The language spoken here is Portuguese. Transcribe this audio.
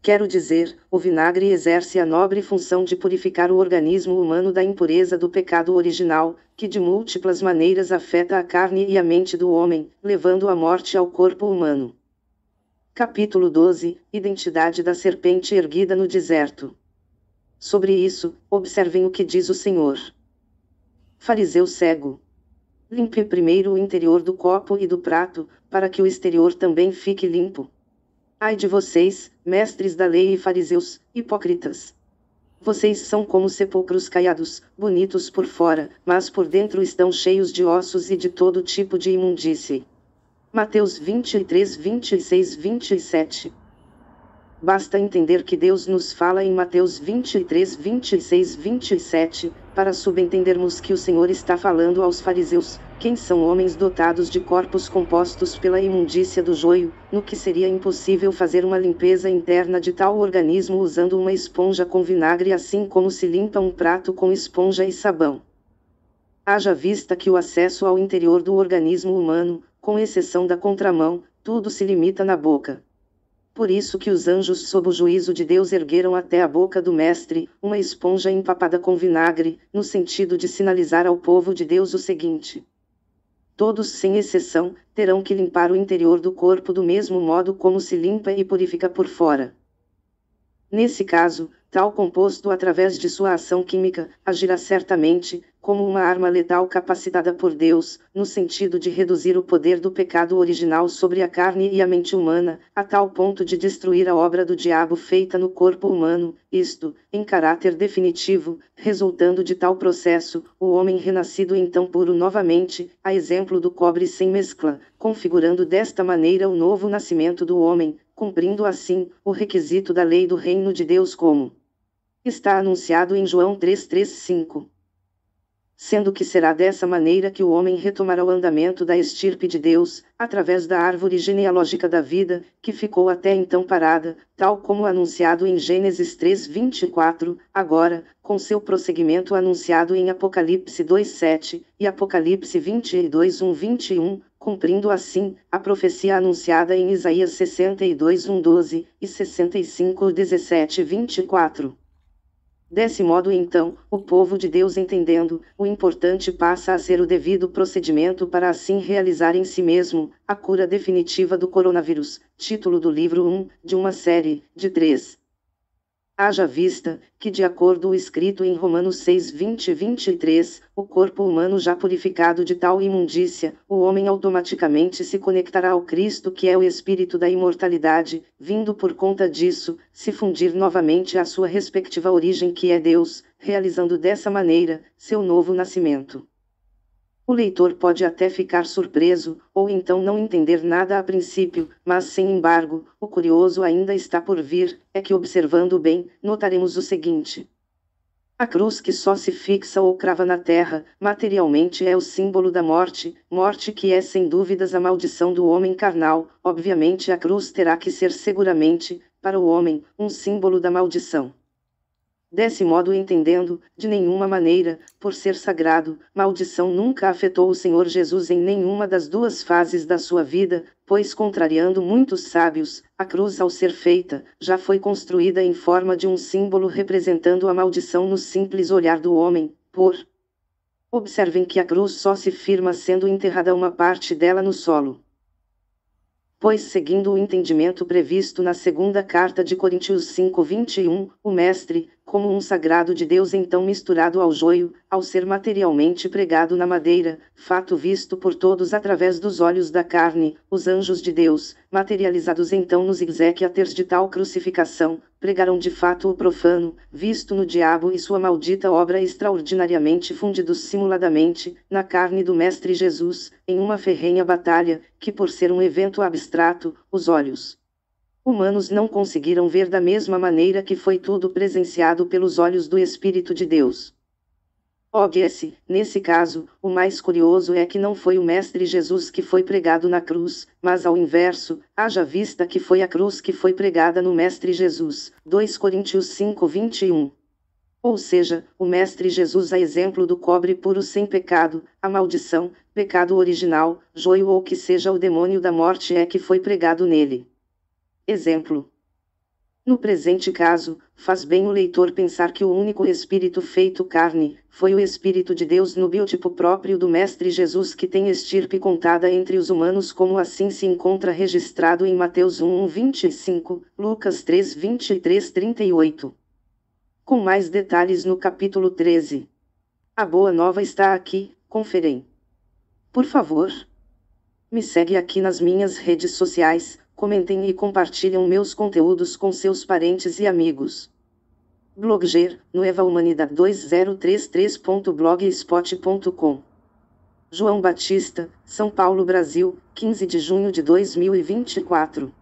Quero dizer, o vinagre exerce a nobre função de purificar o organismo humano da impureza do pecado original, que de múltiplas maneiras afeta a carne e a mente do homem, levando à morte ao corpo humano. Capítulo 12 – Identidade da serpente erguida no deserto. Sobre isso, observem o que diz o Senhor. Fariseu cego. Limpe primeiro o interior do copo e do prato, para que o exterior também fique limpo. Ai de vocês, mestres da lei e fariseus, hipócritas! Vocês são como sepulcros caiados, bonitos por fora, mas por dentro estão cheios de ossos e de todo tipo de imundície. Mateus 23, 26, 27. Basta entender que Deus nos fala em Mateus 23, 26, 27, para subentendermos que o Senhor está falando aos fariseus, quem são homens dotados de corpos compostos pela imundícia do joio, no que seria impossível fazer uma limpeza interna de tal organismo usando uma esponja com vinagre assim como se limpa um prato com esponja e sabão. Haja vista que o acesso ao interior do organismo humano, com exceção da contramão, tudo se limita na boca. Por isso que os anjos sob o juízo de Deus ergueram até a boca do mestre, uma esponja empapada com vinagre, no sentido de sinalizar ao povo de Deus o seguinte: todos sem exceção, terão que limpar o interior do corpo do mesmo modo como se limpa e purifica por fora. Nesse caso, tal composto através de sua ação química, agirá certamente, como uma arma letal capacitada por Deus, no sentido de reduzir o poder do pecado original sobre a carne e a mente humana, a tal ponto de destruir a obra do diabo feita no corpo humano, isto, em caráter definitivo, resultando de tal processo, o homem renascido então puro novamente, a exemplo do cobre sem mescla, configurando desta maneira o novo nascimento do homem, cumprindo assim, o requisito da lei do reino de Deus como está anunciado em João 3:5. Sendo que será dessa maneira que o homem retomará o andamento da estirpe de Deus, através da árvore genealógica da vida, que ficou até então parada, tal como anunciado em Gênesis 3:24, agora, com seu prosseguimento anunciado em Apocalipse 2:7, e Apocalipse 22:1-21, cumprindo assim, a profecia anunciada em Isaías 62:12, e 65:17-24. Desse modo então, o povo de Deus entendendo, o importante passa a ser o devido procedimento para assim realizar em si mesmo, a cura definitiva do coronavírus, título do livro 1, de uma série, de 3. Haja vista, que de acordo com o escrito em Romanos 6:20-23, o corpo humano já purificado de tal imundícia, o homem automaticamente se conectará ao Cristo que é o Espírito da imortalidade, vindo por conta disso, se fundir novamente à sua respectiva origem que é Deus, realizando dessa maneira, seu novo nascimento. O leitor pode até ficar surpreso, ou então não entender nada a princípio, mas sem embargo, o curioso ainda está por vir, é que observando bem, notaremos o seguinte. A cruz que só se fixa ou crava na terra, materialmente é o símbolo da morte, morte que é sem dúvidas a maldição do homem carnal, obviamente a cruz terá que ser seguramente, para o homem, um símbolo da maldição. Desse modo entendendo, de nenhuma maneira, por ser sagrado, maldição nunca afetou o Senhor Jesus em nenhuma das duas fases da sua vida, pois contrariando muitos sábios, a cruz ao ser feita, já foi construída em forma de um símbolo representando a maldição no simples olhar do homem, Observem que a cruz só se firma sendo enterrada uma parte dela no solo. Pois seguindo o entendimento previsto na segunda carta de Coríntios 5:21, o mestre, como um sagrado de Deus então misturado ao joio, ao ser materialmente pregado na madeira, fato visto por todos através dos olhos da carne, os anjos de Deus, materializados então nos exequiaters de tal crucificação, pregaram de fato o profano, visto no diabo e sua maldita obra extraordinariamente fundidos simuladamente, na carne do Mestre Jesus, em uma ferrenha batalha, que por ser um evento abstrato, os olhos humanos não conseguiram ver da mesma maneira que foi tudo presenciado pelos olhos do Espírito de Deus. Óbvio-se, nesse caso, o mais curioso é que não foi o Mestre Jesus que foi pregado na cruz, mas ao inverso, haja vista que foi a cruz que foi pregada no Mestre Jesus. 2 Coríntios 5:21. Ou seja, o Mestre Jesus a exemplo do cobre puro sem pecado, a maldição, pecado original, joio ou que seja o demônio da morte é que foi pregado nele. Exemplo. No presente caso, faz bem o leitor pensar que o único Espírito feito carne, foi o Espírito de Deus no biotipo próprio do Mestre Jesus, que tem estirpe contada entre os humanos, como assim se encontra registrado em Mateus 1:25, Lucas 3:23-38. Com mais detalhes no capítulo 13. A Boa Nova está aqui, conferem. Por favor, me segue aqui nas minhas redes sociais, comentem e compartilhem meus conteúdos com seus parentes e amigos. Blogger, Nueva Humanidade 2033.blogspot.com. João Batista, São Paulo, Brasil, 15 de junho de 2024.